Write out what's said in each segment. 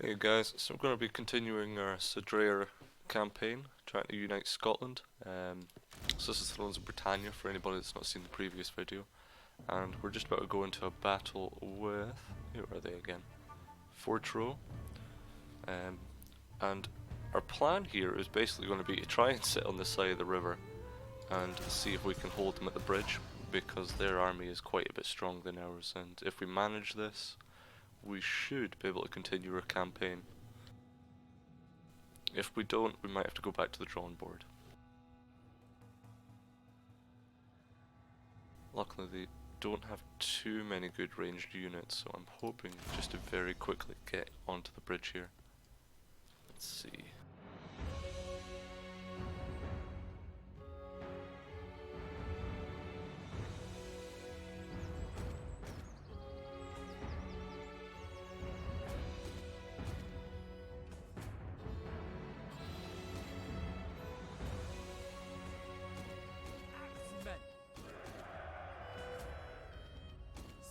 Hey guys, so I'm going to be continuing our Sudreyar campaign, trying to unite Scotland. So this is Thrones of Britannia for anybody that's not seen the previous video. And we're just about to go into a battle with, who are they again? FORTRIU. And our plan here is basically going to be to try and sit on this side of the river and see if we can hold them at the bridge, because their army is quite a bit stronger than ours, and if we manage this, we should be able to continue our campaign. If we don't, we might have to go back to the drawing board. Luckily they don't have too many good ranged units, so I'm hoping just to very quickly get onto the bridge here. Let's see.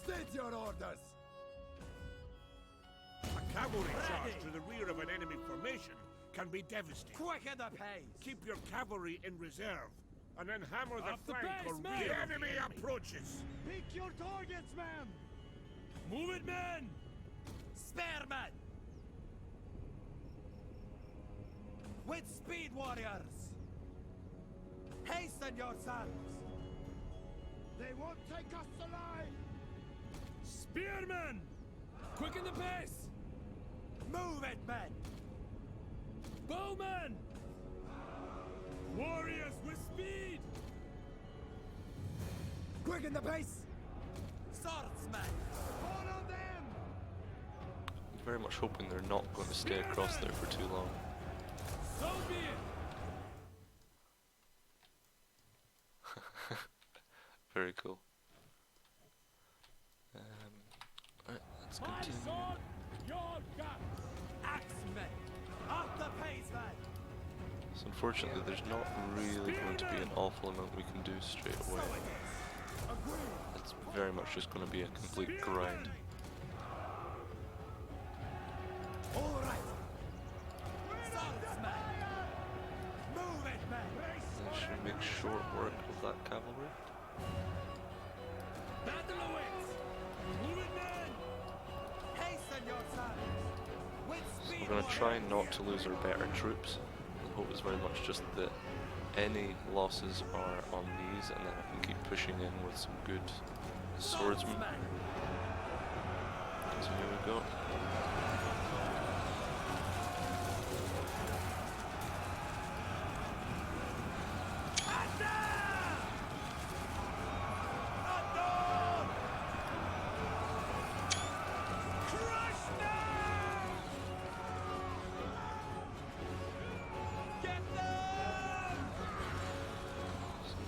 State your orders! A cavalry charge to the rear of an enemy formation can be devastating. Quicker the pace! Keep your cavalry in reserve, and then hammer the Off the flank base, or men! rear. The enemy approaches! Pick your targets, man! Move it, men! Spearmen! With speed, warriors! Hasten yourselves! They won't take us alive! Spearmen! Quicken the pace! Move it, men! Bowmen! Warriors with speed! Quicken the pace! Swordsmen! Follow them! I'm very much hoping they're not going to stay across there for too long. So be it! Very cool. Right, let's My continue. sword, your gun! Axemen! Up the pace, men! So unfortunately there's not really going to be an awful amount we can do straight away. So it is! Agree! It's very much just going to be a complete grind. All right! Swordsmen! Move it, men! I should make short work of that cavalry. Battle awaits! Move it, men! Hasten yourselves! With So speed, we're going to try warriors! not to lose our better troops. The hope is very much just that any losses are on these, and then I can keep pushing in with some good swordsmen. So here we go.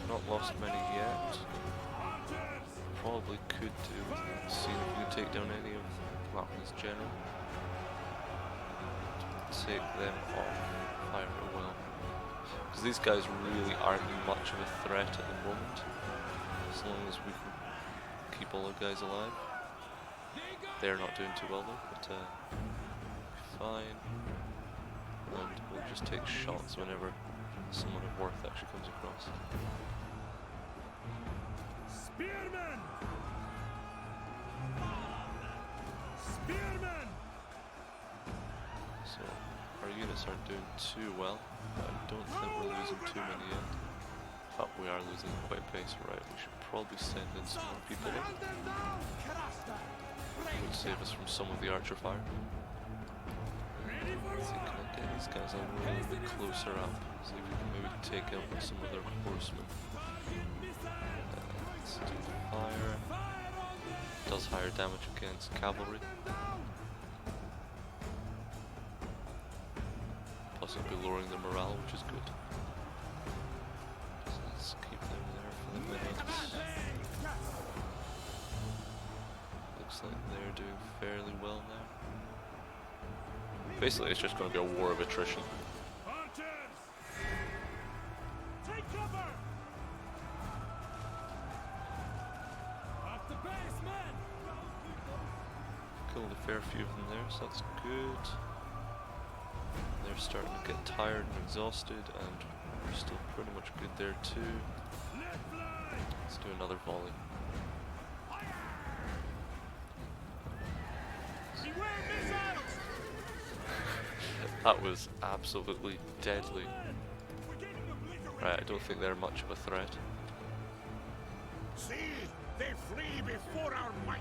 Not lost many yet. Probably could do with seeing if we can take down any of Malcolm's general. Take them off fire at will. Because these guys really aren't much of a threat at the moment. As long as we can keep all our guys alive. They're not doing too well though, but fine. And we'll just take shots whenever someone of worth actually comes across. Spearmen! Spearmen! So our units aren't doing too well, but I don't think we're losing too many yet. But we are losing quite a pace, right? We should probably send in some more people in. Round them down! Crush them! It would save us from some of the archer fire. Ready for Let's see, war! can I get these guys a little bit closer up? See if we can maybe take out some of their horsemen. Target missile! Let's do fire. Fire on them! Does higher damage against cavalry. Plus it'll be lowering their morale, which is good. So let's keep them there for the minute. Looks like they're doing fairly well now. Basically it's just going to be a war of attrition. Archers! Take cover! Up the base, men! Killed a fair few of them there. there, so that's good. They're starting to get tired and exhausted, and we're still pretty much good there too. Let's do another volley. That was absolutely deadly. Right, I don't think they're much of a threat. See, they flee before our might.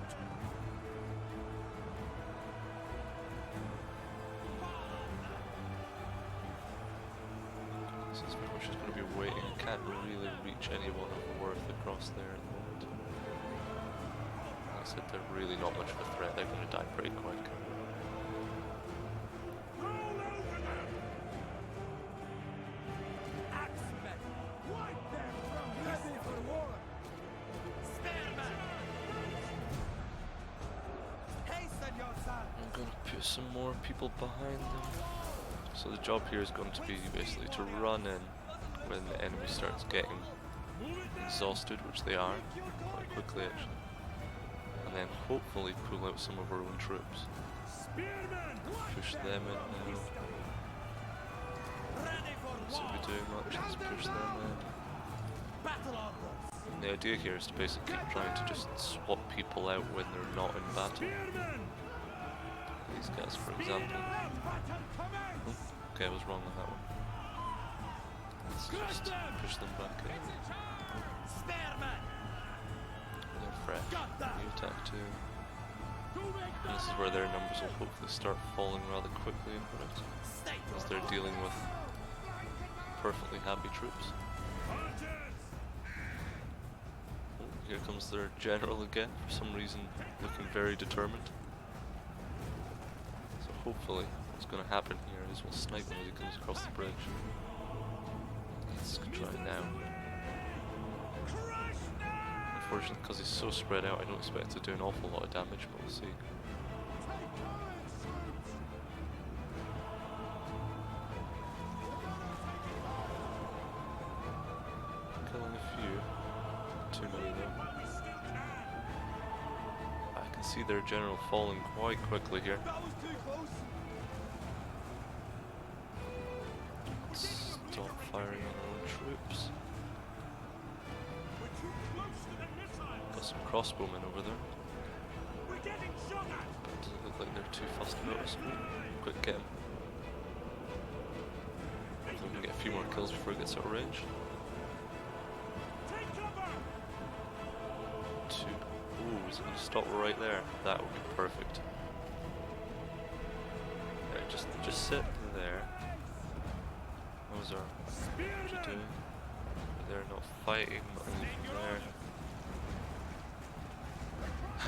This is pretty much just going to be waiting. I can't really reach anyone of worth across there at the moment. Like I said, they're really not much of a threat. They're going to die pretty quick. I'm going to put some more people behind them. So the job here is going to be basically to run in when the enemy starts getting exhausted, which they are, quite quickly actually. And then hopefully pull out some of our own troops. Push them in now. Let's not be doing much, let's push them in. And the idea here is to basically keep trying to just swap people out when they're not in battle. These guys, for example. Oh, okay, I was wrong on that one. Let's just push them back in. They're fresh. New attack too. And this is where their numbers will hopefully start falling rather quickly, as they're dealing with perfectly happy troops. Oh, here comes their general again, for some reason looking very determined. So hopefully what's going to happen here is we'll snipe him as he comes across the bridge. Let's try now. Unfortunately, because he's so spread out, I don't expect to do an awful lot of damage, but we'll see. Killing a few. Too many though. I can see their general falling quite quickly here. Stop firing on our own troops. Got some crossbowmen over there. But it doesn't look like they're too fussed about us. Quick, get him. Hopefully we can get a few more kills before it gets out of range. Two. Ooh, is it going to stop right there? That would be perfect. Right, just sit there. Those are what you're doing. They're not fighting, not leaving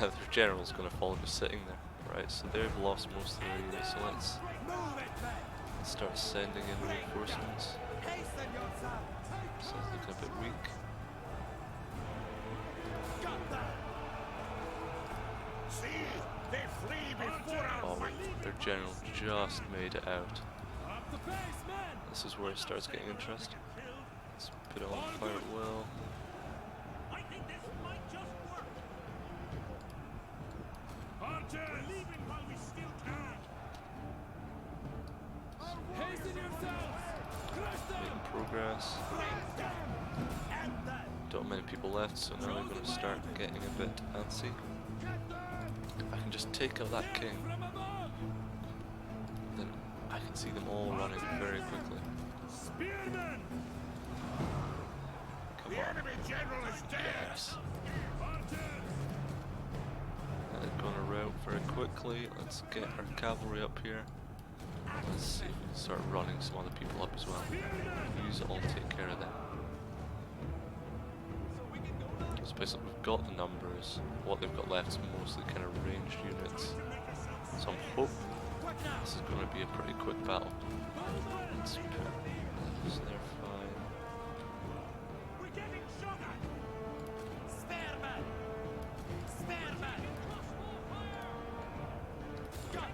there. Their general's going to fall just sitting there. Right, so they've lost most of their units, so let's start sending in reinforcements. So it's looking a bit weak. Oh, their general just made it out. This is where it starts getting interesting. Let's put it on fire at will. Making progress. Don't have many people left, so now they're going to start getting a bit antsy. If I can just take out that king, then I can see them all running very quickly. Come on. Yes. They're going to rout very quickly. Let's get our cavalry up here. Let's see if we can start running some other people up as well. Use it all to take care of them. So basically we've got the numbers. What they've got left is mostly kind of ranged units. So I'm hoping this is going to be a pretty quick battle. Let's put this there fine.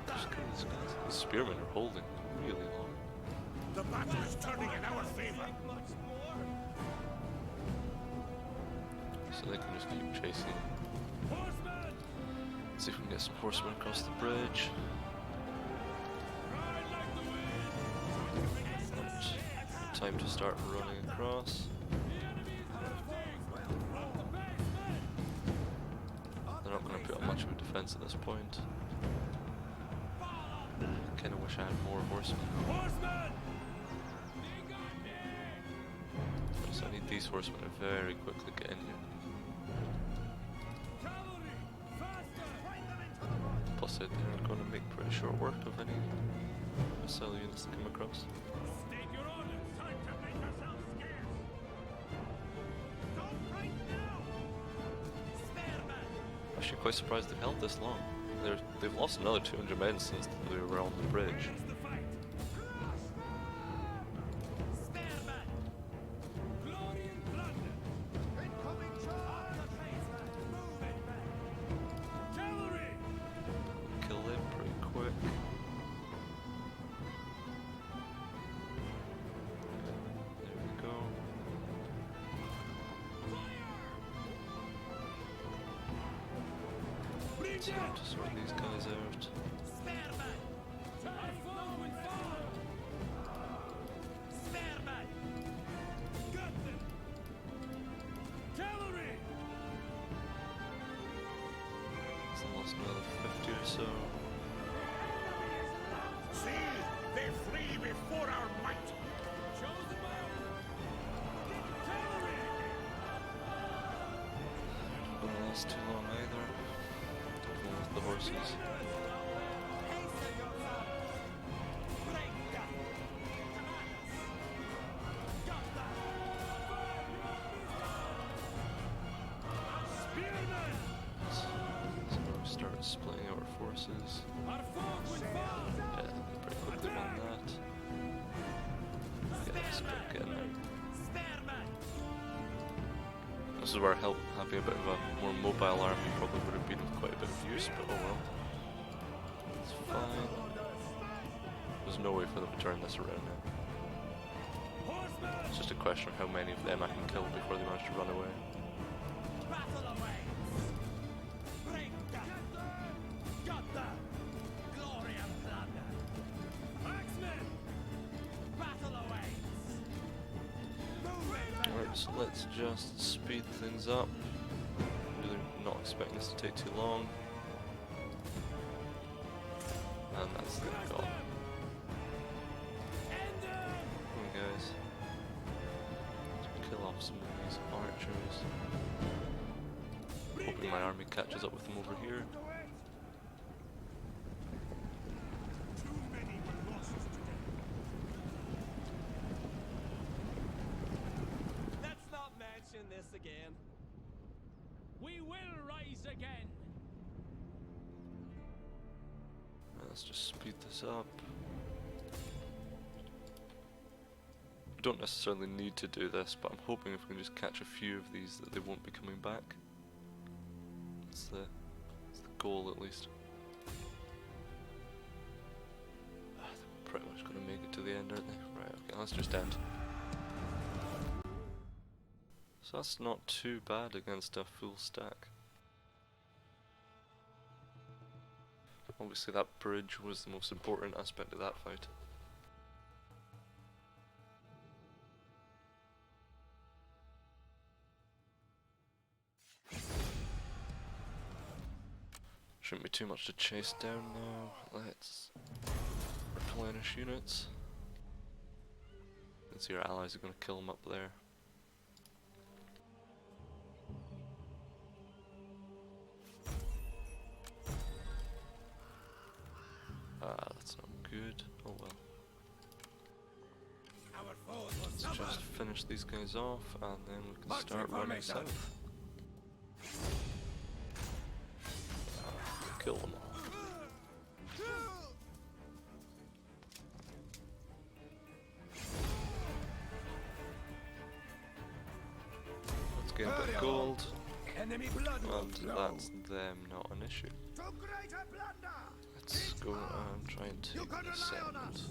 Just kill these guys. These spearmen are holding really long. The battle is turning in our favor. So they can just keep chasing. Let's see if we can get some horsemen across the bridge. time to start running across. They're not going to put up much of a defense at this point. Kinda wish I had more horsemen. So I need these horsemen to very quickly get in here. Plus they're going to make pretty short work of any missile units that come across. Actually quite surprised they've held this long. They've lost another 200 men since they were on the bridge. Kill them pretty quick. There we go. Time to sort these guys out. So lost another 50 or so. See, they flee before our might. Didn't last too long either. Even with the horses. So now we start splitting our forces. Yeah, pretty quickly on that. Yeah, let's start getting out. This is where having a bit of a more mobile army probably would have been of quite a bit of use, but oh well. It's fine. There's no way for them to turn this around now. It's just a question of how many of them I can kill before they manage to run away. Alright, so let's just speed things up. Really not expecting this to take too long. And that's the goal. Come on guys. Let's kill off some of these archers. Hoping my army catches up with them over here. This again. We will rise again. Let's just speed this up. We don't necessarily need to do this, but I'm hoping if we can just catch a few of these that they won't be coming back. That's the goal at least. They're pretty much going to make it to the end, aren't they? Right, okay, let's just end. So that's not too bad against a full stack. Obviously that bridge was the most important aspect of that fight. Shouldn't be too much to chase down now. Let's replenish units. Let's see, our allies are going to kill them up there. That's not good. Oh well. Let's just finish these guys off and then we can start running south. Kill them all. Let's get a bit of gold. And that's them not an issue. Let's go and try and take the settlement.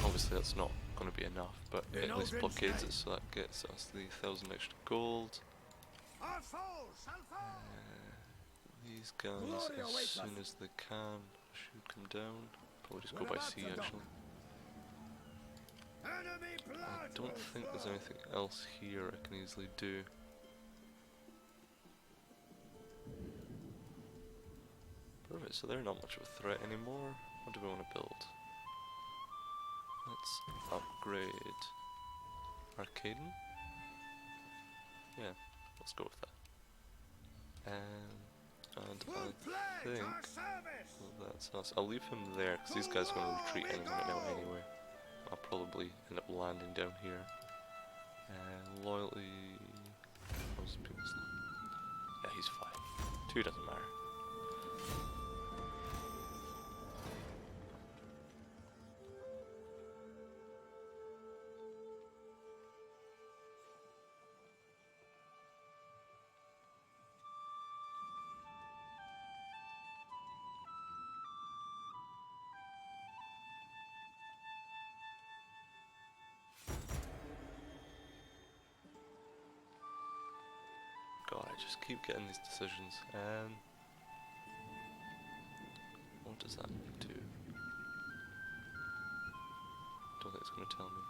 Obviously that's not going to be enough, but it at least blockades it, so that gets us the 1,000 extra gold. These guys, as soon as they can, should come down. Probably just go by sea actually. I don't think there's anything else here I can easily do. Perfect, so they're not much of a threat anymore. What do we want to build? Let's upgrade Arcaden. Yeah, let's go with that. And I think that's us. I'll leave him there because these guys are going to retreat any minute now anyway. I'll probably end up landing down here. And loyalty. What's people's loyalty? Yeah, he's 5. 2 doesn't matter. God, I just keep getting these decisions. What does that do? Don't think it's going to tell me.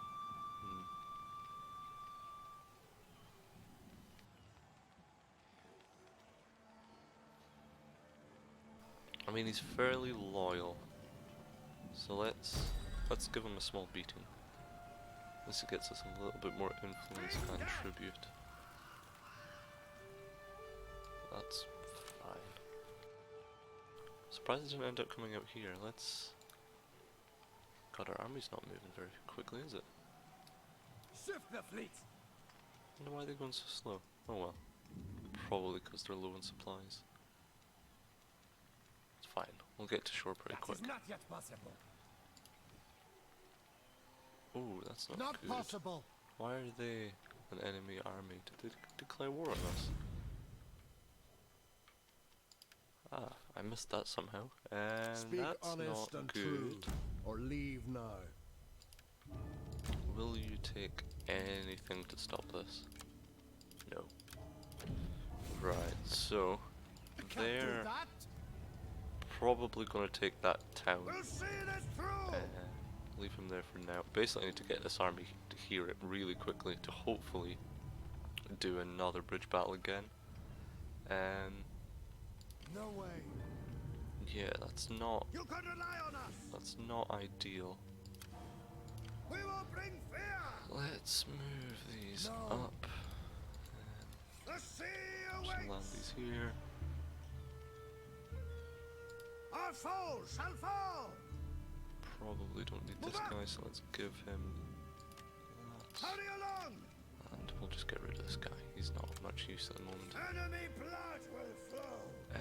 I mean, he's fairly loyal, so let's give him a small beating. This gets us a little bit more influence and tribute. That's fine. Surprised it didn't end up coming out here. Let's... God, our army's not moving very quickly, is it? Shift the fleet. I wonder why they're going so slow. Oh well. Probably because they're low on supplies. It's fine. We'll get to shore pretty quick. That is not yet possible. Ooh, that's not Not good. possible. Why are they an enemy army? Did they declare war on us? Ah, I missed that somehow. And Speak that's honest not and good. true, or leave now. Will you take anything to stop this? No. Right, so Can't do they're that. probably going to take that town. We'll see this through. Leave him there for now. Basically, I need to get this army to hear it really quickly to hopefully do another bridge battle again. No way. Yeah, that's not You can rely on us. that's not ideal. We will bring fear. Let's move these No. up. The sea Just land awaits. these here. Our foes shall fall. Probably don't need this guy, so let's give him that. Hurry along. And we'll just get rid of this guy. He's not of much use at the moment. Enemy blood will flow.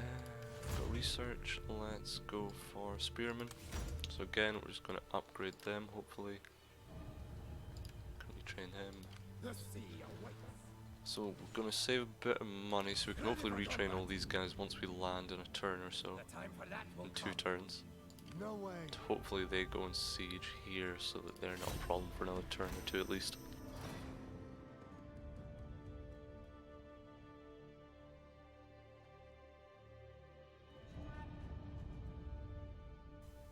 Got research. Let's go for spearmen. So again, we're just going to upgrade them. Hopefully, can we train him? The sea awaits. So we're going to save a bit of money, so we can hopefully retrain all these guys once we land in a turn or so. The time for that will In 2 come. turns. No way. Hopefully they go and siege here so that they're not a problem for another turn or 2 at least.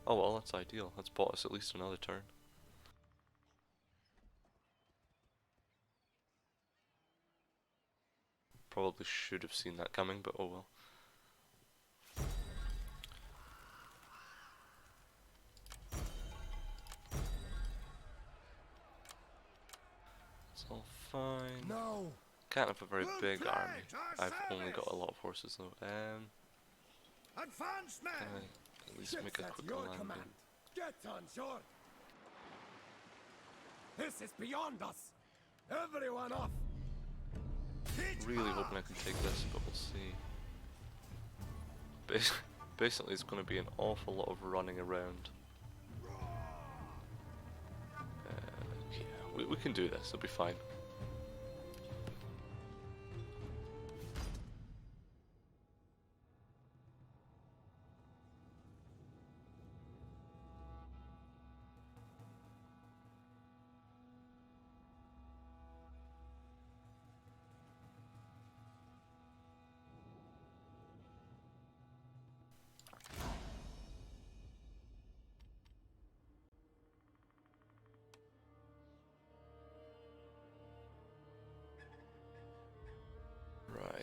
Oh well, that's ideal. That's bought us at least another turn. Probably should have seen that coming, but oh well. It's all fine. No. Can't have a very We'll big pledge army. our I've only got a service. lot of horses though. Advance, men. Can I at least Ships make a at quick your landing? command. Get on shore. This is beyond us. Everyone off. Really hoping I can take this, but we'll see. Basically, it's going to be an awful lot of running around. Yeah, we can do this. It'll be fine.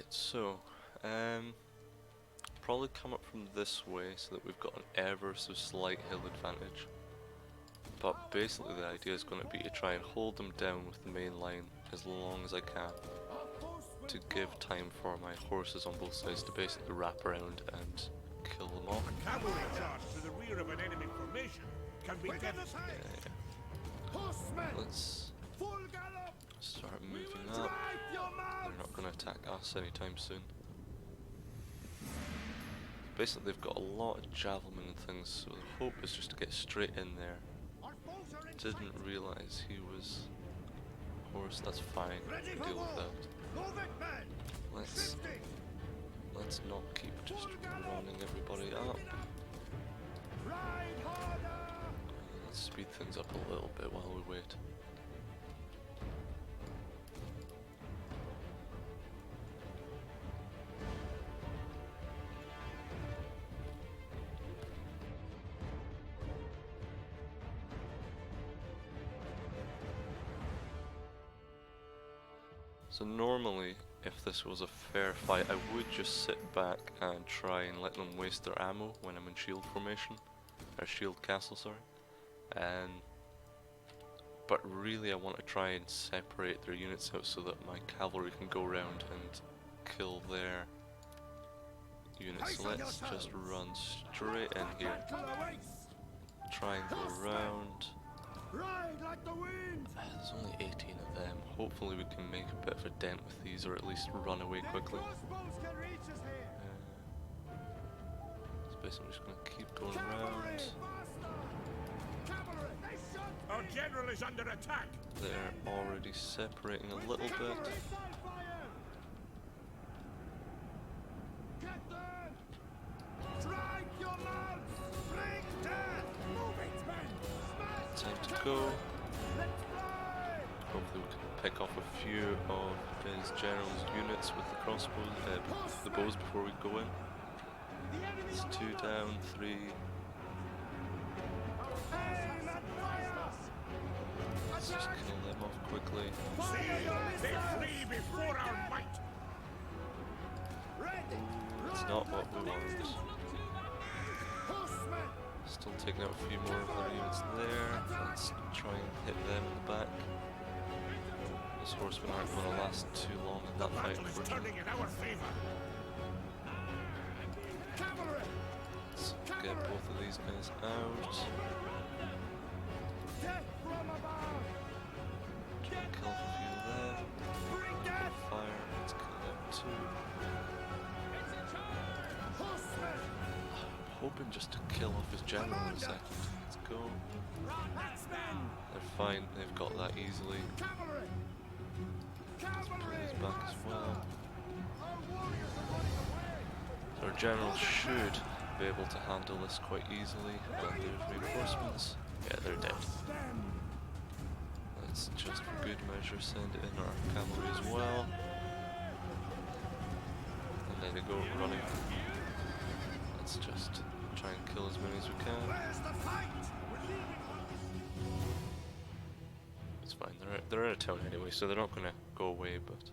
so probably come up from this way so that we've got an ever so slight hill advantage. But basically the idea is going to be to try and hold them down with the main line as long as I can, to give time for my horses on both sides to basically wrap around and kill them off. Cavalry charge to the rear of an enemy formation can be devastating. Let's start moving up. They're not going to attack us anytime soon. Basically they've got a lot of javelin and things, so the hope is just to get straight in there. Didn't realise he was a horse, that's fine, we can deal with that. Let's not keep just running everybody up. Let's speed things up a little bit while we wait. So normally, if this was a fair fight, I would just sit back and try and let them waste their ammo when I'm in shield formation, or shield castle, sorry. But really I want to try and separate their units out so that my cavalry can go around and kill their units. So let's just run straight in here, try and go around. There's only 18 of them. Hopefully we can make a bit of a dent with these, or at least run away quickly. So basically I'm just going to keep going around. Our general is under attack. They're already separating a little bit. Time to go. Hopefully we can pick off a few of his general's units with the crossbows, the bows before we go in. It's 2 down, 3. Let's just kill them off quickly. See, they flee before our might. It's not what we want. Still taking out a few more of their units there. Let's try and hit them in the back. These horsemen aren't going to last too long in that fight, Battle is unfortunately. turning in our favor. Let's get both of these guys out. Try and kill a few of them. Fire, let's kill them too. I'm hoping just to kill off his general in a second. Let's go. They're fine, they've got that easily. Let's pull these back as well. So our general should be able to handle this quite easily. And there's reinforcements. Yeah, they're dead. Let's just for good measure send in our cavalry as well. And there they go, running. Let's just try and kill as many as we can. It's fine, they're in a town anyway, so they're not going to go away, but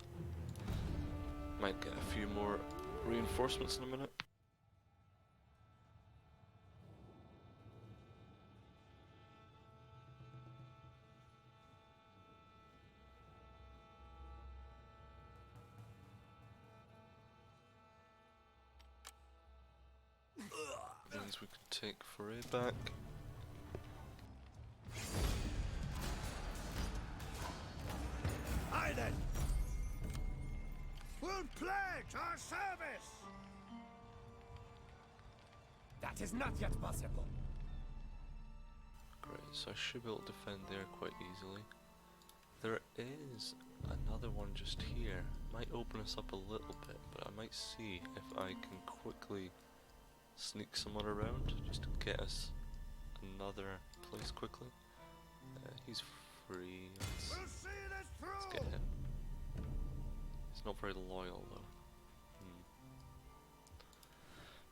might get a few more reinforcements in a minute. Means we can take foray back. Aye then. We'll pledge our service. That is not yet possible. Great, so I should be able to defend there quite easily. There is another one just here. Might open us up a little bit, but I might see if I can quickly sneak someone around just to get us another place quickly. He's free. We'll see this Let's through. get him. He's not very loyal though.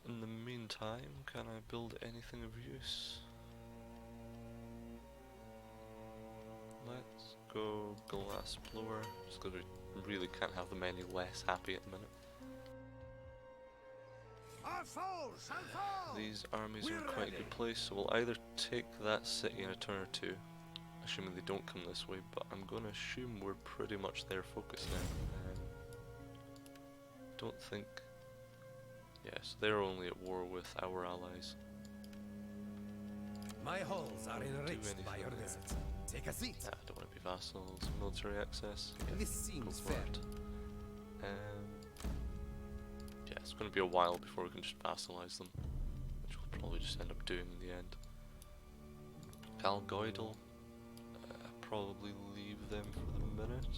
In the meantime, can I build anything of use? Let's go glass blower, just because we really can't have them any less happy at the minute. Our foes shall fall! These armies are in We're quite a ready. good place, so we'll either take that city in a turn or two, assuming they don't come this way, but I'm going to assume we're pretty much their focus now. Don't think... Yes, they're only at war with our allies. My halls are enriched by anything your there. visit. Take a seat. Nah, I don't want to be vassals. Military access. Yeah, This go seems for fair. it. Yeah, it's going to be a while before we can just vassalize them, which we'll probably just end up doing in the end. Algoidal, probably leave them for the minute.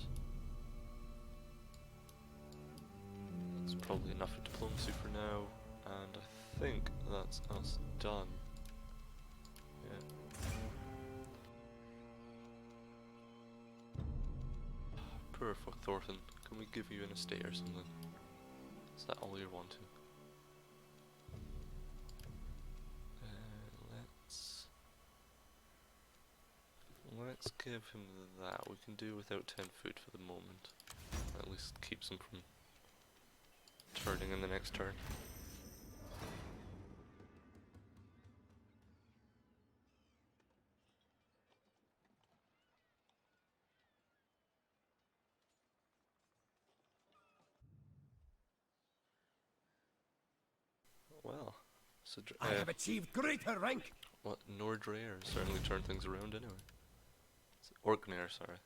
That's probably enough of diplomacy for now, and I think that's us done. Yeah. Poor Thorfinn, can we give you an estate or something? Is that all you're wanting? Let's give him that. We can do without 10 food for the moment. At least keeps him from turning in the next turn. Well, I have achieved greater rank. what Sudreyar certainly turned things around anyway. Orkneyar, sorry.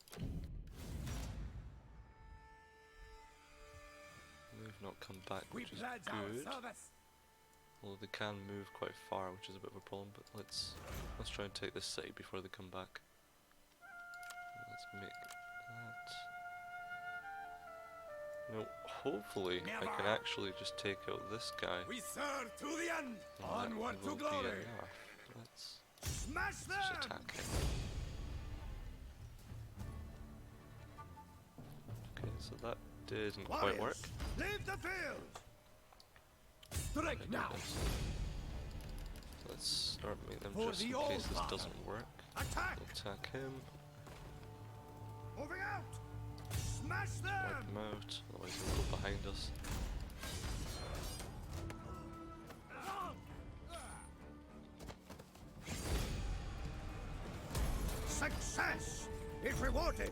They've not come back, We which is pledge our good. service. Although they can move quite far, which is a bit of a problem. But let's try and take this city before they come back. Let's make that. No, hopefully I can Never. actually just take out this guy. We serve to the end. and that Onward to will be glory. enough. Let's Smash just them! attack him. Okay, so that didn't quite work. Warriors, leave the field! Strike now. Goodness. So let's start making them For just the in old case this father. doesn't work. Attack! We'll attack him, Moving out! Smash wipe them! him out, otherwise he'll go behind us. Success is rewarded!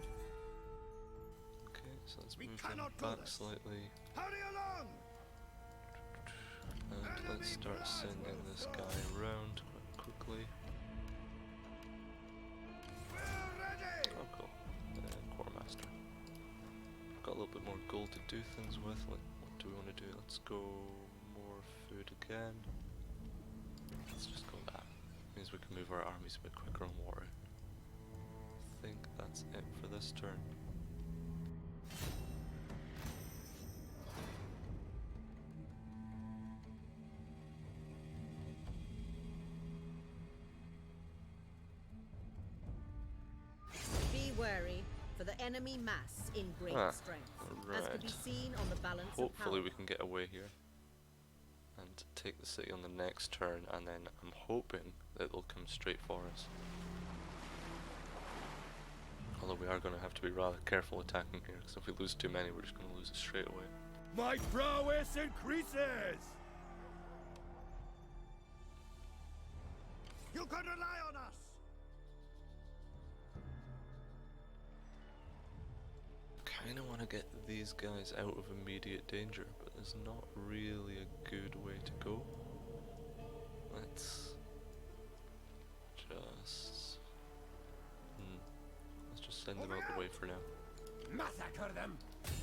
Okay, so let's We move them cannot do back this. slightly. Hurry along! And let's start sending this guy around quite quickly. We're ready! Oh cool, Quartermaster. Got a little bit more gold to do things with. What do we want to do? Let's go more food again. Let's just go that. Means we can move our armies a bit quicker on water. I think that's it for this turn. Be wary, for the enemy mass in great Ah, strength, as can be right. seen on the balance Hopefully of we power. can get away here and take the city on the next turn, and then I'm hoping that they'll come straight for us. Although we are going to have to be rather careful attacking here, because if we lose too many we're just going to lose it straight away. My prowess increases! You can rely on us! Kind of want to get these guys out of immediate danger, but there's not really a good way to go. Let's just send them out the way for now. Massacre them.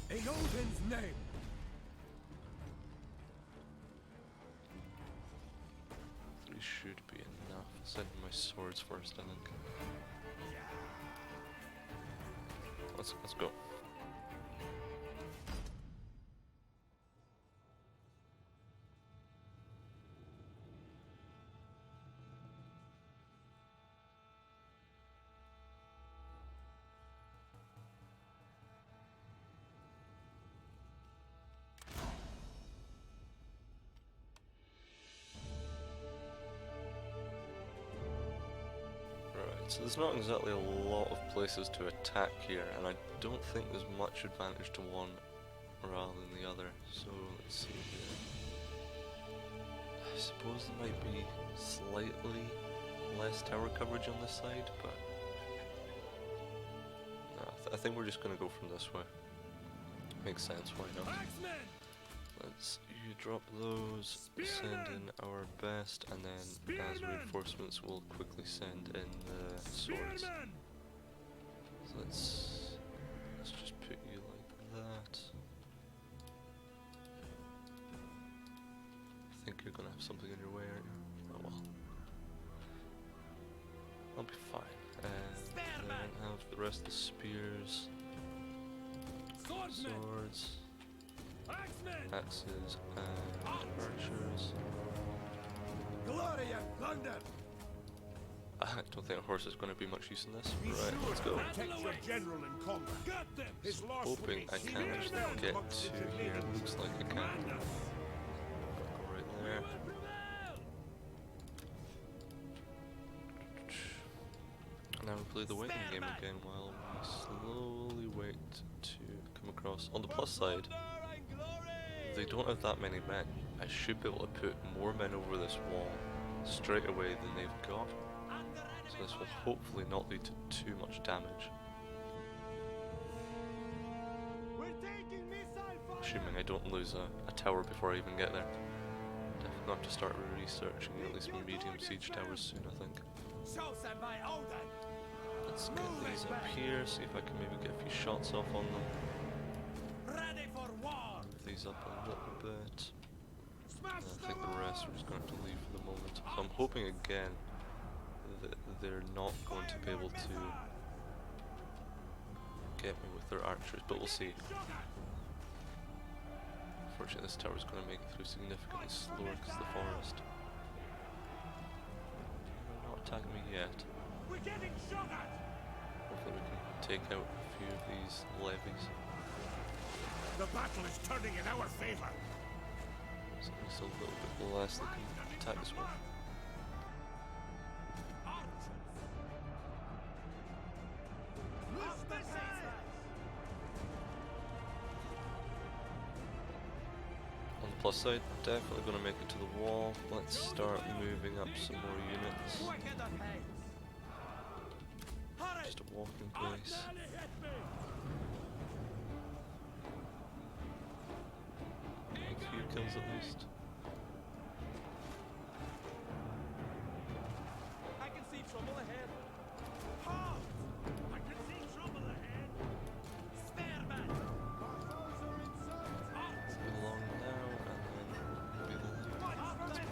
In Odin's name. 3 should be enough. I'll send my swords first, I think. Let's go. So there's not exactly a lot of places to attack here, and I don't think there's much advantage to one rather than the other. So let's see here. suppose there might be slightly less tower coverage on this side, but no, I think we're just going to go from this way. Makes sense, why not? Axemen! Let's you drop those, send in our best, and then as Spearmen! reinforcements we'll quickly send in the swords. Spearmen! So let's just put you like that. I think you're gonna have something in your way, aren't you? Oh well. I'll be fine. And then have the rest of the spears, Swordsmen! swords, Axemen! axes, and archers. Glory and thunder! I don't think a horse is going to be much use in this. Be Right, sure let's to go. protect your general in combat. Got them! His loss Hoping I can actually get to here. Looks like I can. Command us! Go right We there. will prevail! Now we play the waiting game again while we slowly wait to come across. On the plus side, they don't have that many men. I should be able to put more men over this wall straight away than they've got. So this will hopefully not lead to too much damage. We're taking missile fire! Assuming I don't lose a tower before I even get there. Definitely have to start researching at least medium siege towers soon, I think. Chosen by Odin! Let's get these up here, see if I can maybe get a few shots off on them. Ready for war! Move these up a little bit. Smash I think the rest we're just going to have to leave for the moment. So I'm hoping again that they're not going to be able to get me with their archers, but we'll see. Unfortunately this tower's going to make it through significantly slower because of the forest. They're not attacking me yet. We're getting shot at! Hopefully we can take out a few of these levies. The battle is turning in our favor. So at least a little bit less they can attack us with. Loose missiles! On the plus side, definitely going to make it to the wall. Let's start moving up some more units. Quick at the pace! Hurry! Just a walking pace. Nearly hit me! A few kills at least. I can see trouble ahead! Halt! I can see trouble ahead! Spearman! Our foes are in sight! Move along now, and then maybe let's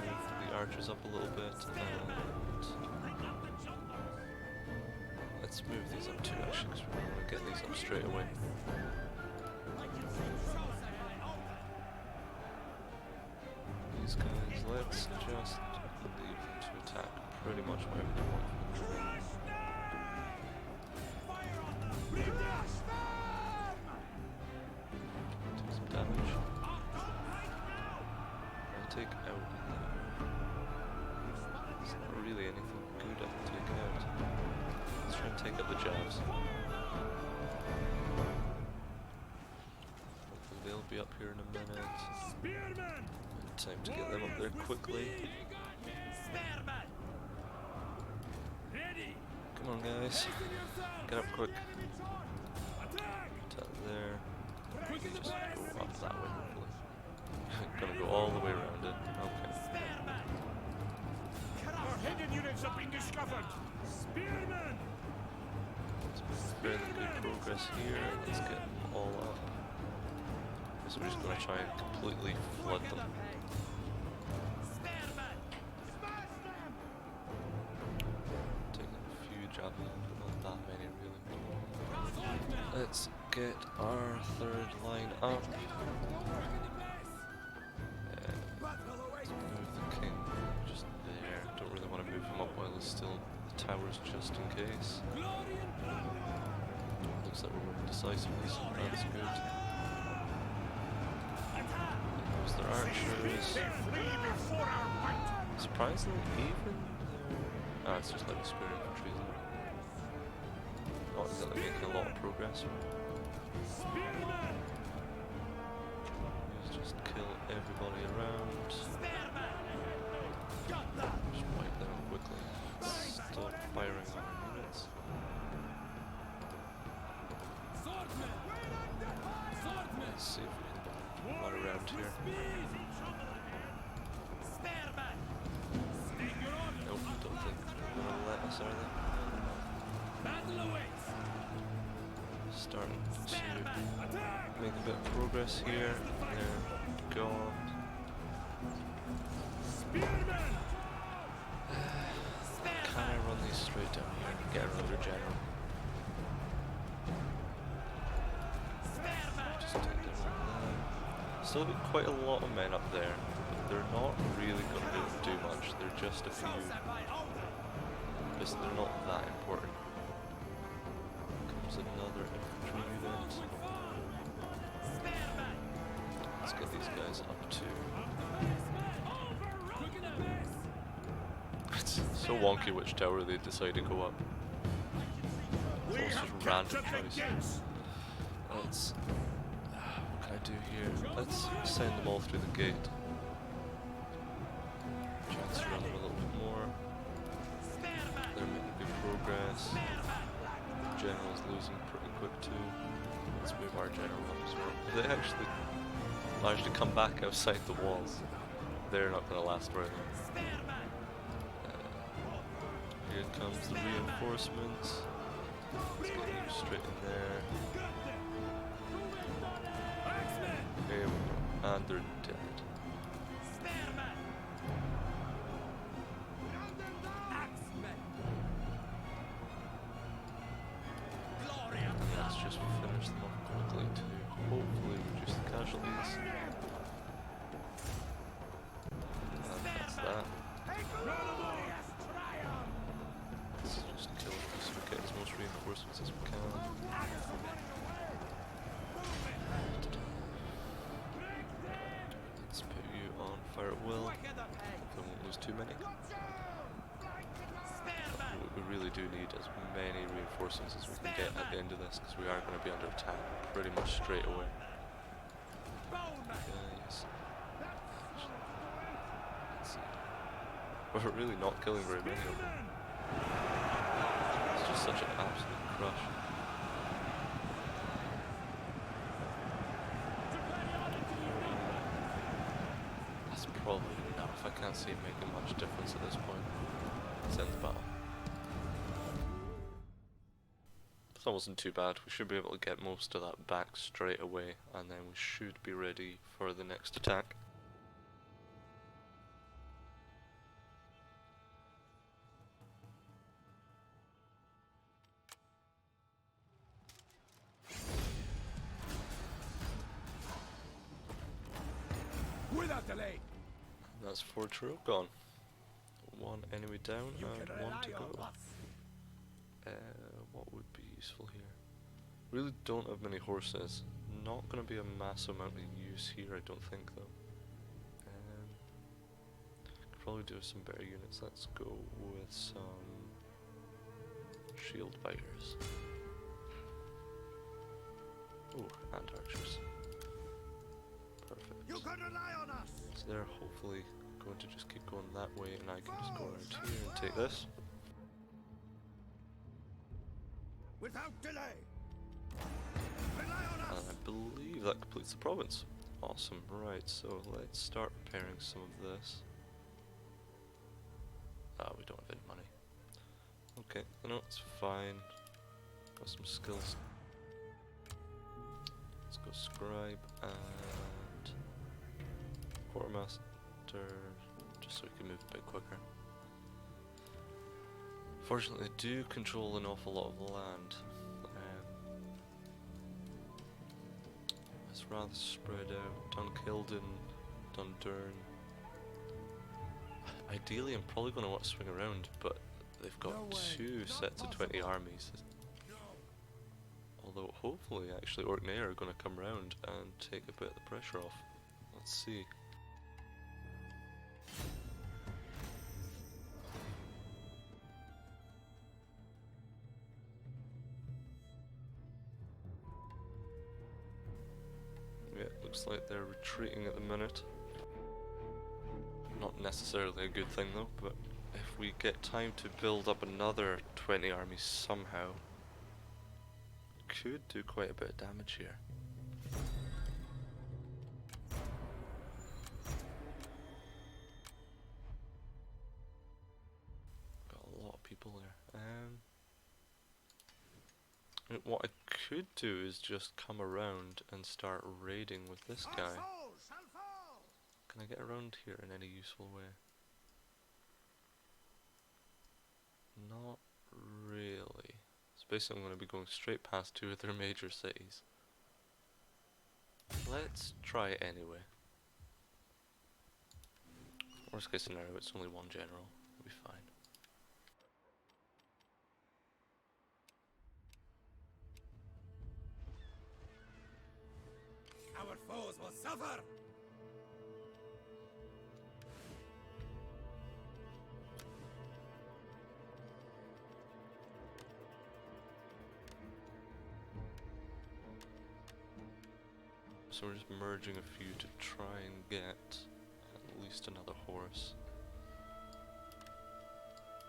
move the archers up a little bit, and let's move these up too actually, because we want to get these up straight away. These guys, let's just leave them to attack pretty much wherever they want. Crush them! Fire on them! Crush them! Take some damage. Right now! I'll take out. There's not really anything good I can take out. Let's try and take out the jabs. Hopefully they'll be up here in a minute. Spearmen! Time to get them up there quickly. Spearman! Ready! Come on guys, Hasten yourself! get up quick. Attack! Attack there. Quicken the Just pace! go up that way hopefully. Gonna go all the way around it. Okay. Spearman! Our hidden units have been discovered. Spearmen! Let's make fairly good progress here. Let's get them all up. So we're just gonna try and completely flood them. Spearman! Smash them! Taking a few javelins, but not that many really. Swordsmen! Let's get our third line up. Battle awaits! Move the king just there. Don't really want to move him up while he's still in the towers just in case. Glory and power! Looks like we're winning decisively, so that's good. There's their archers. They flee before our might. Surprisingly, even their... it's just like spear infantry, isn't it? Not exactly making a lot of progress. Spearmen! Let's just kill everybody around. Spearman! Just wipe them out quickly. Stop firing on our units. Swordsman! Swordsman! Let's see if we can run around here. Spearman! Nope, don't think they're gonna let us, are they? Battle awaits! Starting to Attack! make a bit of progress here. They're gone. Spearman! Can I run these straight down here and get another general? Just take down one of them. Still got quite a lot of men up there, but they're not really going to be able to do much. They're just a few. Because they're not that important. Comes another infantry unit. Let's get these guys up to. It's so wonky which tower they decide to go up. We It's have just random captured the choice. gates. Let's. What can I do here? Let's send them all through the gate. Try and surround them a little bit more. They're making good progress. General's losing pretty quick too. Let's move our general up as well. If they actually manage to come back outside the walls, they're not going to last very long. Here comes the reinforcements. Let's get you straight in there. There we go. And they're dead. Let's just finish them off quickly to hopefully reduce the casualties. And that's that. Let's just kill it so we get as much reinforcements as we can. Let's put you on fire at will. Hopefully we won't lose too many. We really do need as many reinforcements as we can get at the end of this, because we are going to be under attack pretty much straight away. Yes. Let's see. We're really not killing very many of them. It's just such an absolute crush. That's probably enough. I can't see it making much difference at this point. Let's end the battle. That wasn't too bad. We should be able to get most of that back straight away, and then we should be ready for the next attack. Without delay. That's FORTRIU gone. One enemy down You and can one rely to on go. us. What would be useful here? Really don't have many horses. Not going to be a massive amount of use here, I don't think, though. Could probably do some better units. Let's go with some shield biters. Oh, and archers. Perfect. You can rely on us. So they're hopefully going to just keep going that way, and I can just go around here and take this. Without delay. Rely on And us. I believe that completes the province. Awesome, right, so let's start repairing some of this. Ah, we don't have any money. Okay, no, it's fine. Got some skills. Let's go scribe and quartermaster, just so we can move a bit quicker. Fortunately, they do control an awful lot of land. It's rather spread out. Dunkildon, Dundurn. Ideally, I'm probably going to want to swing around, but they've got two sets of 20 armies. Although, hopefully, actually, Orkney are going to come round and take a bit of the pressure off. Let's see. Yeah, looks like they're retreating at the minute. Not necessarily a good thing though, but if we get time to build up another 20 armies somehow, could do quite a bit of damage here. Got a lot of people there. What I could do is just come around and start raiding with this guy. Can I get around here in any useful way? Not really. So basically I'm going to be going straight past two of their major cities. Let's try it anyway. Worst case scenario, it's only one general. It'll be fine. Our foes will suffer! So we're just merging a few to try and get at least another horse.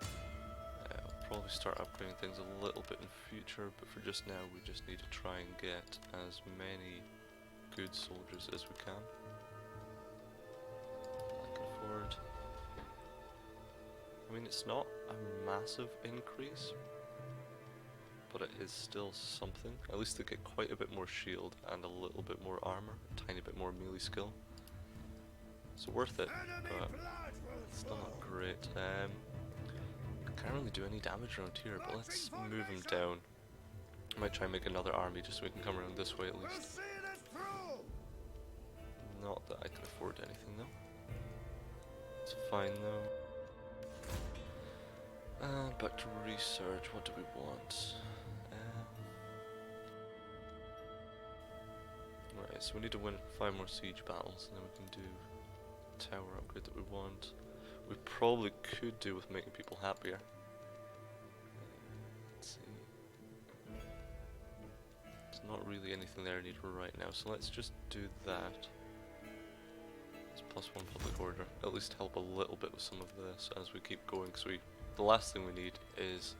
I'll probably start upgrading things a little bit in future, but for just now we just need to try and get as many good soldiers as we can. I can afford. I mean, it's not a massive increase, but it is still something. At least they get quite a bit more shield and a little bit more armor, a tiny bit more melee skill. So worth it, but it's still not great. Can't really do any damage around here, but let's move them down. I might try and make another army just so we can come around this way at least. Not that I can afford anything though. It's fine though. Back to research, what do we want? Right, so we need to win 5 more siege battles and then we can do tower upgrade that we want. We probably could do with making people happier. Let's see. There's not really anything there I need right now, so let's just do that. It's +1 public order. At least help a little bit with some of this as we keep going, because the last thing we need is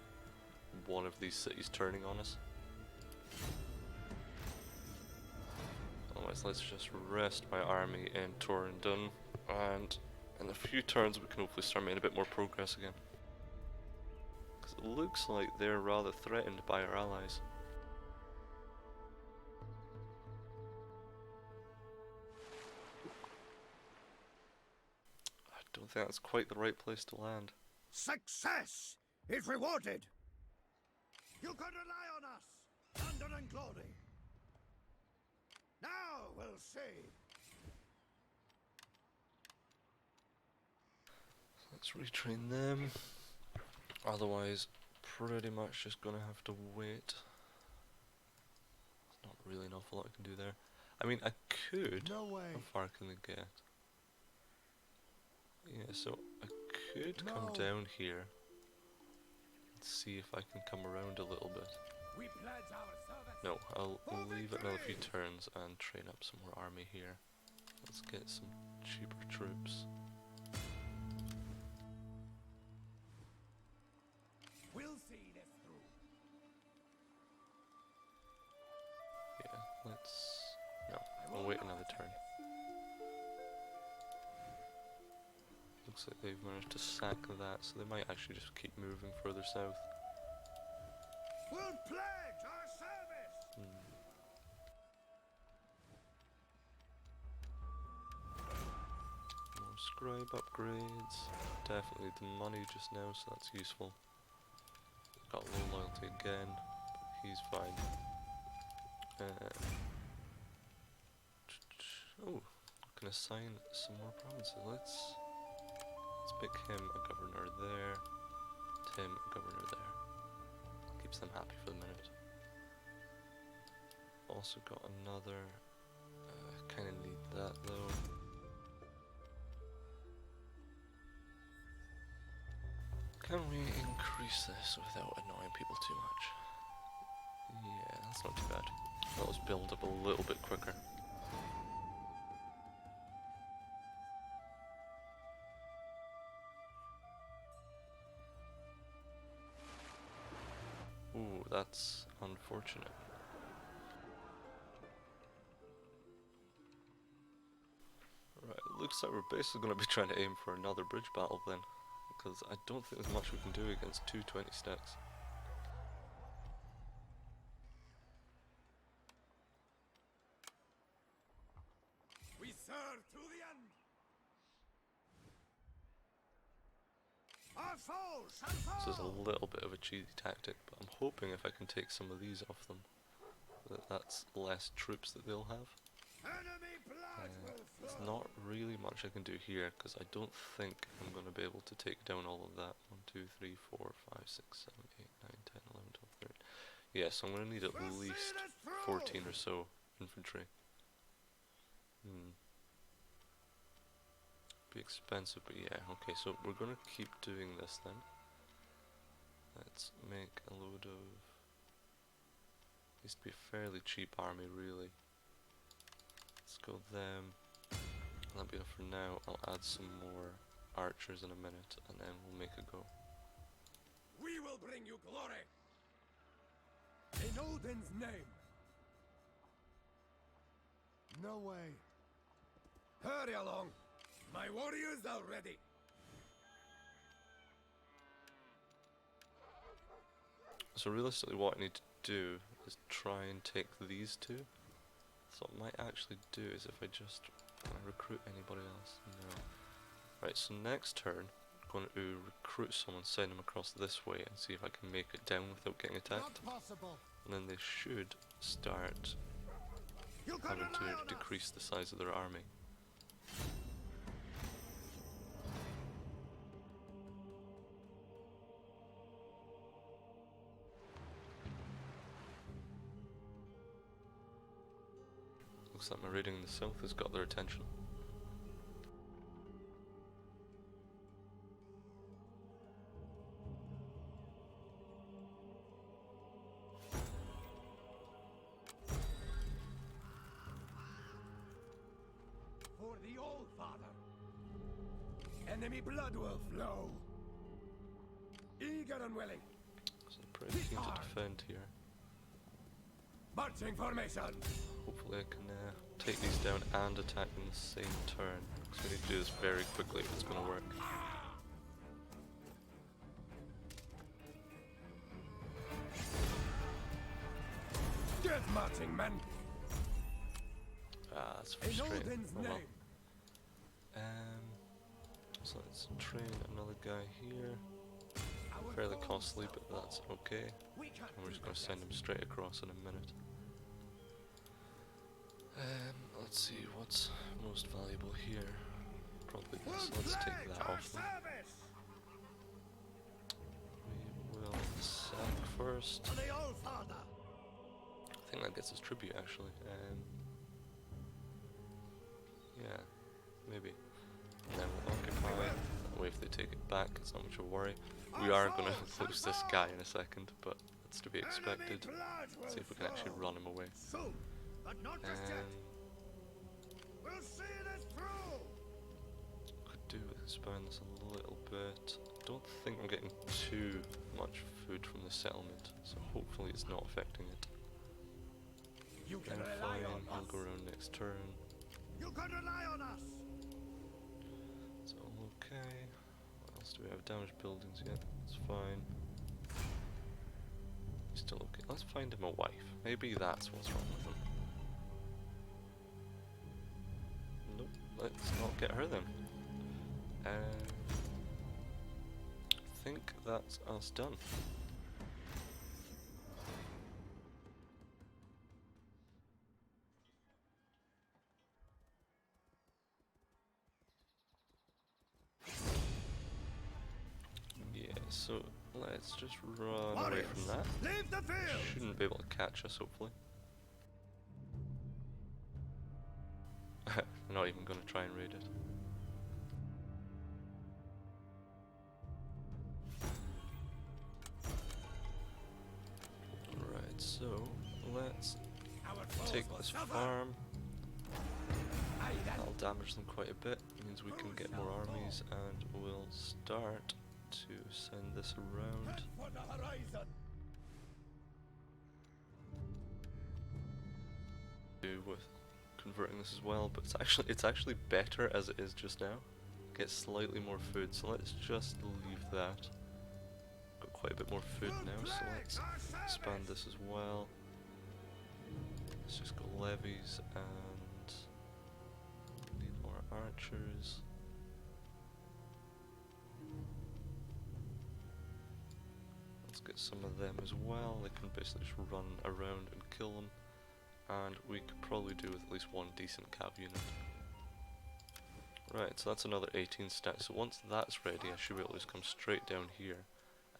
one of these cities turning on us. Otherwise, let's just rest my army in Torrendon, and in a few turns we can hopefully start making a bit more progress again. Because it looks like they're rather threatened by our allies. I don't think that's quite the right place to land. Success is rewarded! You can rely on us, thunder and glory. Now we'll see. Let's retrain them. Otherwise, pretty much just gonna have to wait. There's not really an awful lot I can do there. I mean, I could. No way. How far can they get? Yeah, so I could come down here and see if I can come around a little bit. We pledge our service. No, I'll leave it another few turns and train up some more army here. Let's get some cheaper troops. We'll see this through. Yeah, let's... No, I'll wait another turn. Looks like they've managed to sack that, so they might actually just keep moving further south. We'll pledge our service. More scribe upgrades. Definitely the money just now, so that's useful. Got low loyalty again, but he's fine. Oh, can assign some more provinces. Let's pick him a governor there, Tim a governor there. Keeps them happy for the minute. Also got another, kind of need that though. Can we increase this without annoying people too much? Yeah, that's not too bad. Let us build up a little bit quicker. that's unfortunate. Right, it looks like we're basically going to be trying to aim for another bridge battle then, because I don't think there's much we can do against 220 stacks. We serve to the end. Our foes shall fall. This is a little bit of a cheesy tactic, but I'm hoping if I can take some of these off them, that's less troops that they'll have. Enemy blood will There's flow. not really much I can do here, because I don't think I'm going to be able to take down all of that. 1, 2, 3, 4, 5, 6, 7, 8, 9, 10, 11, 12, 13. Yeah, so I'm going to need at We'll see least this through. 14 or so infantry. Be expensive, but yeah, okay, so we're going to keep doing this then. Let's make a load of... Needs to be a fairly cheap army, really. Let's go them. That'll be enough for now. I'll add some more archers in a minute, and then we'll make a go. We will bring you glory. In Odin's name. No way. Hurry along. My warriors are ready. So realistically what I need to do is try and take these two. So what I might actually do is if I just recruit anybody else. No. Right, so next turn I'm going to recruit someone, send them across this way and see if I can make it down without getting attacked. Not possible. And then they should start You can having rely on to us. decrease the size of their army. Looks like my raiding in the south has got their attention. For the old father. Enemy blood will flow. Eager and willing. So I'm pretty keen to defend here. Marching formation. Hopefully I can take these down and attack in the same turn. Because we need to do this very quickly if it's going to work. Get marching, men. Ah, that's In frustrating. Odin's Oh well. name. So let's train another guy here. Our Fairly foes costly, shall but that's fall. okay. We can't And we're just do going to this. send him straight across in a minute. Let's see, what's most valuable here? Probably this. Let's take that off them. We will sack first. For the old father. I think that gets us tribute actually. Yeah, maybe. And then we'll occupy. That way if they take it back, it's not much of a worry. We are going to lose this guy in a second, but that's to be expected. Let's see if we can actually run him away. Soon, but not just yet. We'll see this through. Could do with expand this a little bit. Don't think I'm getting too much food from the settlement, so hopefully it's not affecting it. You can Then rely fine, on he'll us. go around next turn. You can rely on us. It's all okay. What else do we have? Damaged buildings yet? It's fine. Still okay. Let's find him a wife. Maybe that's what's wrong with him. Nope, let's not get her then. I think that's us done. Yeah, so let's just run away Warriors, from that. leave the field. Shouldn't be able to catch us, hopefully. I'm not even going to try and raid it. Right, so let's Our foes take will this suffer. farm. Aye, then. That'll damage them quite a bit. Means we can get more armies, and we'll start to send this around. Head for the horizon. converting this as well, but it's actually better as it is just now. Get slightly more food, so let's just leave that. Got quite a bit more food now, so let's expand this as well. Let's just go levies and need more archers. Let's get some of them as well. They can basically just run around and kill them. And we could probably do with at least one decent cav unit. Right, so that's another 18 stacks. So once that's ready, I should be able to just come straight down here.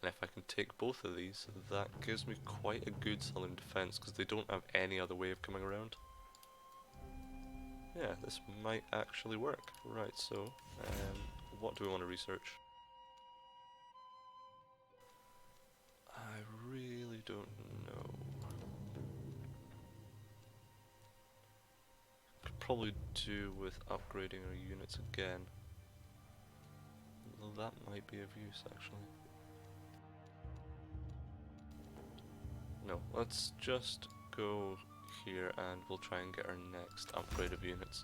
And if I can take both of these, that gives me quite a good southern defense, because they don't have any other way of coming around. Yeah, this might actually work. Right, so what do we want to research? I really don't know. Could probably do with upgrading our units again. Though that might be of use actually. No, let's just go here and we'll try and get our next upgrade of units.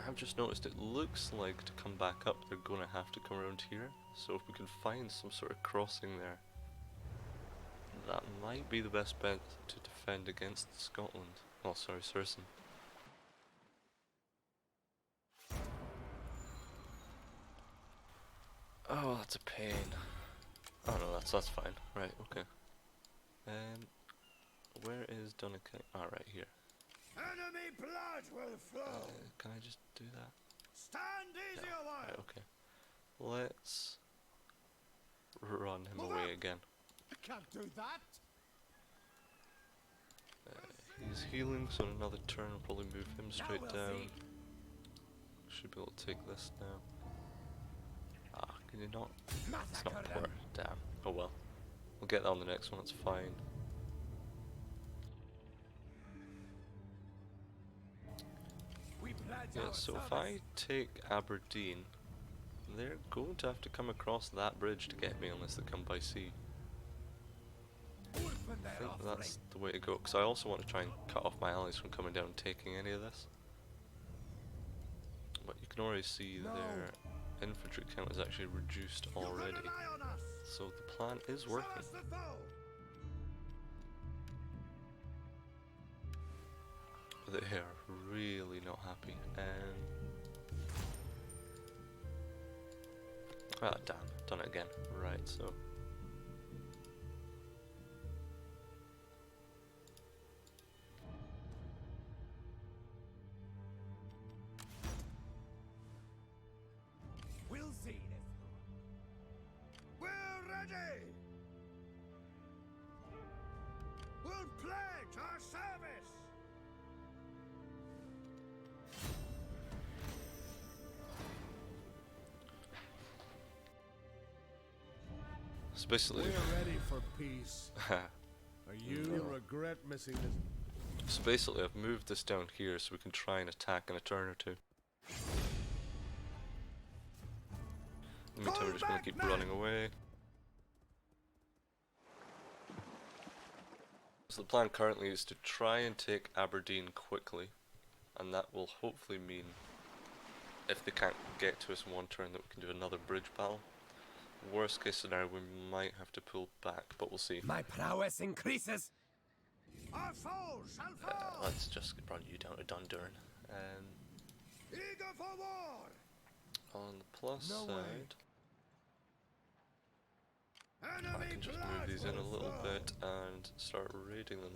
I've just noticed it looks like to come back up they're going to have to come around here, so if we can find some sort of crossing there, that might be the best bet to defend against Scotland. Oh sorry, Sursen. Oh, that's a pain. Oh no, that's fine. Right, okay. Where is Dunkirk? Ah, right here. Enemy blood will flow. Can I just do that? Stand easy a while. Right, okay. Let's run him away again. I can't do that. He's healing, so in another turn I'll probably move him straight down. Should be able to take this now. Ah, can you not? It's not important. Damn. Oh well. We'll get that on the next one, it's fine. Yeah, so if I take Aberdeen, they're going to have to come across that bridge to get me unless they come by sea. I think that's the way to go, because I also want to try and cut off my allies from coming down and taking any of this. But you can already see their infantry count is actually reduced already. So the plan is working. They are really not happy. Ah, damn, done it again. Right, so. We'll see it. We're ready. We'll pledge our service. So basically, We're ready for peace. Are you regret missing this? So basically, I've moved this down here so we can try and attack in a turn or two. In the meantime, we're just going to keep running away. So the plan currently is to try and take Aberdeen quickly, and that will hopefully mean, if they can't get to us in one turn, that we can do another bridge battle. Worst case scenario, we might have to pull back, but we'll see. My prowess increases. Our foes shall fall. Let's just run you down to Dundurn. Eager for war. On the plus side, I Enemy can just blood move these in a will little flow. bit and start raiding them.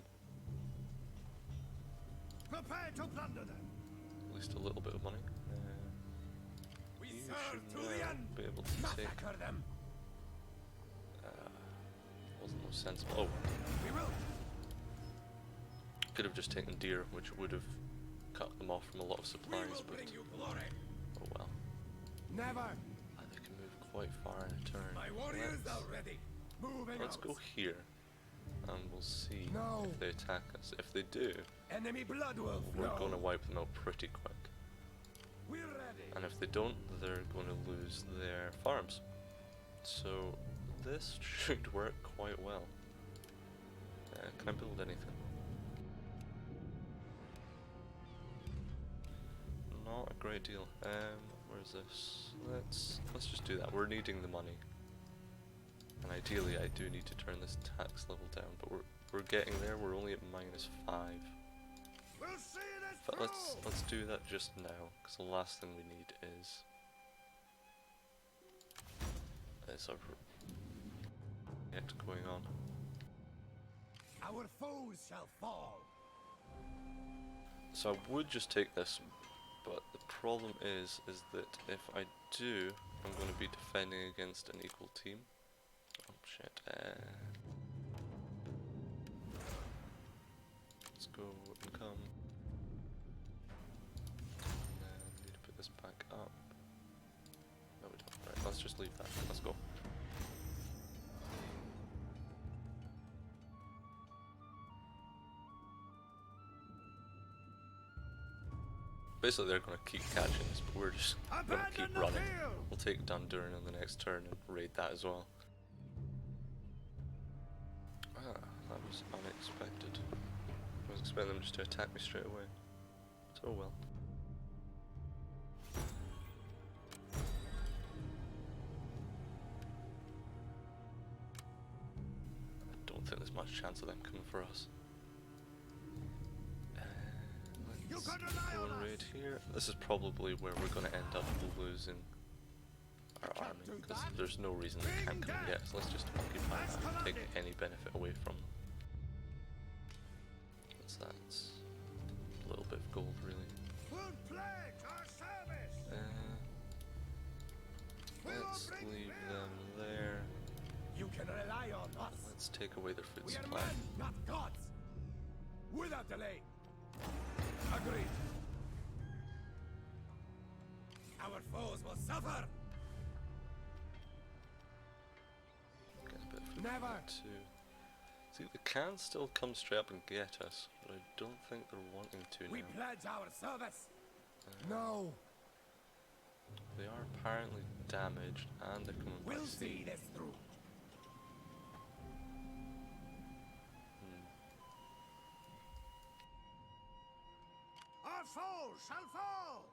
Prepare to plunder them. At least a little bit of money. We You serve should to the now end. be able to take. Massacre them. Wasn't most sensible. Oh, We will. could have just taken deer, which would have cut them off from a lot of We supplies, will but bring you glory. oh well. Never. They can move quite far in a turn. My warriors Let's- are ready. Moving Let's out. go here, and we'll see No. if they attack us. If they do, Enemy blood will we're flow. going to wipe them out pretty quick. We're ready. And if they don't, they're going to lose their farms. So this should work quite well. Can I build anything? Not a great deal. Where's this? Let's just do that. We're needing the money, and ideally, I do need to turn this tax level down. But we're getting there. We're only at -5. We'll see this But through. let's do that just now, because the last thing we need is a project going on. Our foes shall fall. So I would just take this, but the problem is that if I do, I'm going to be defending against an equal team. Oh shit. Let's go and come. And then need to put this back up. No, we don't. Right, let's just leave that. Let's go. Basically, they're going to keep catching us, but we're just going to Abandon keep the running. field. We'll take Dundurin on the next turn and raid that as well. Ah, that was unexpected. I was expecting them just to attack me straight away. So well. I don't think there's much chance of them coming for us. Let's can rely go on and us. raid here. This is probably where we're going to end up losing our army, because there's no reason they can't come and get us. Let's just occupy that and take any benefit away from them. What's that? It's a little bit of gold, really. We'll pledge our service. Let's leave them there. You can rely on us. Let's take away their food We are supply. men, not gods. Without delay. Agreed. Our foes will suffer. Get a bit of food Never. too. See, they can still come straight up and get us, but I don't think they're wanting to We now. pledge our service. No. They are apparently damaged, and they're coming by We'll sea. see this through. Our foes shall fall.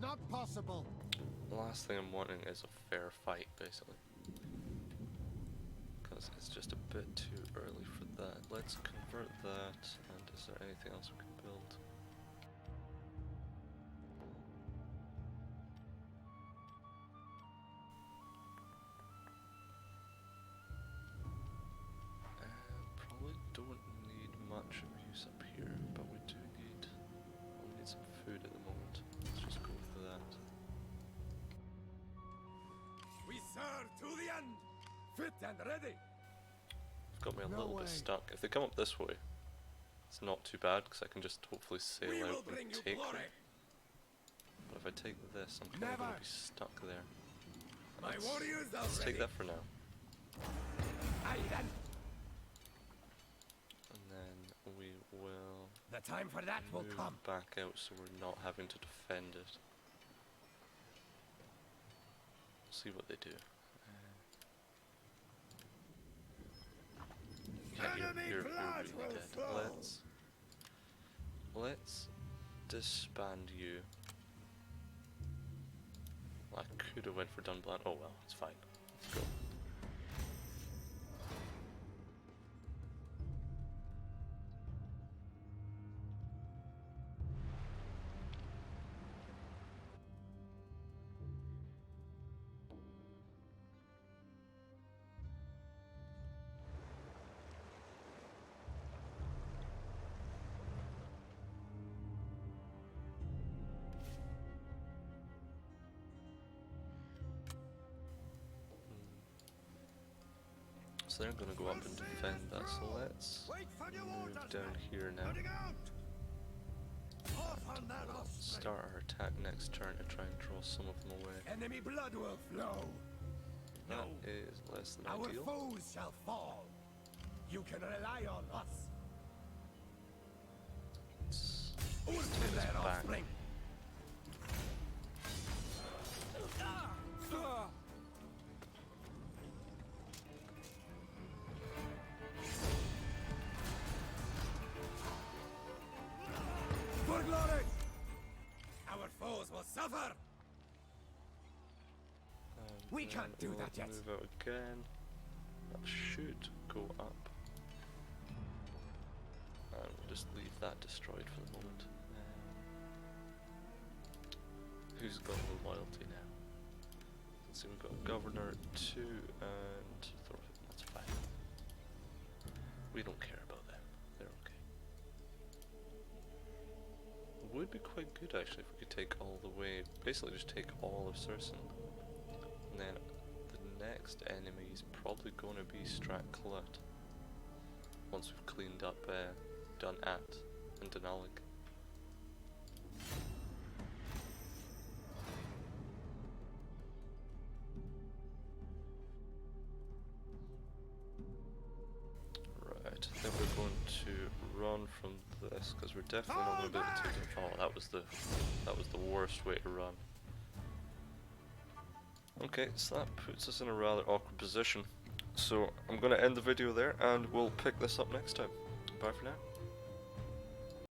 Not possible. The last thing I'm wanting is a fair fight, basically. Because it's just a bit too early for that. Let's convert that, and is there anything else we can build? Probably don't need much of use up here, but we do need, we'll need some food at the moment. Let's just go for that. We serve to the end. Fit and ready. It's got me a No little way. bit stuck. If they come up this way, it's not too bad because I can just hopefully sail We will out bring and you take glory. them. But if I take this, I'm kind of going Never. to be stuck there. My warriors are Let's ready. take that for now. Aye, then. And then we will The time for that will move come. back out so we're not having to defend it. See what they do. Yeah, Enemy you're blood really will dead. flow. Let's disband you. I could have went for Dunblan. Oh well, it's fine. Let's go. So they're going to go up and defend that, so let's Wait for your move orders, down men. here now. Heading out. Off on that We'll offspring. start our attack next turn to try and draw some of them away. Enemy blood will flow. That is less than Our ideal. foes shall fall. You can rely on us. Let's Ultimate back. offspring. cover! And We then can't do we'll that yet. Move out again. That should go up. And we'll just leave that destroyed for the moment. Who's got the loyalty now? Let's see, we've got Governor 2 and Thorfinn, that's fine. We don't care about them, they're okay. It would be quite good actually if we could take all the way, basically just take all of Sursen. And then the next enemy is probably going to be Stratclut. Once we've cleaned up Dun At and Denali. Right, then we're going to run from this because we're definitely not going to be able to take it. Oh, that was the worst way to run. Okay, so that puts us in a rather awkward position. So I'm going to end the video there and we'll pick this up next time. Bye for now.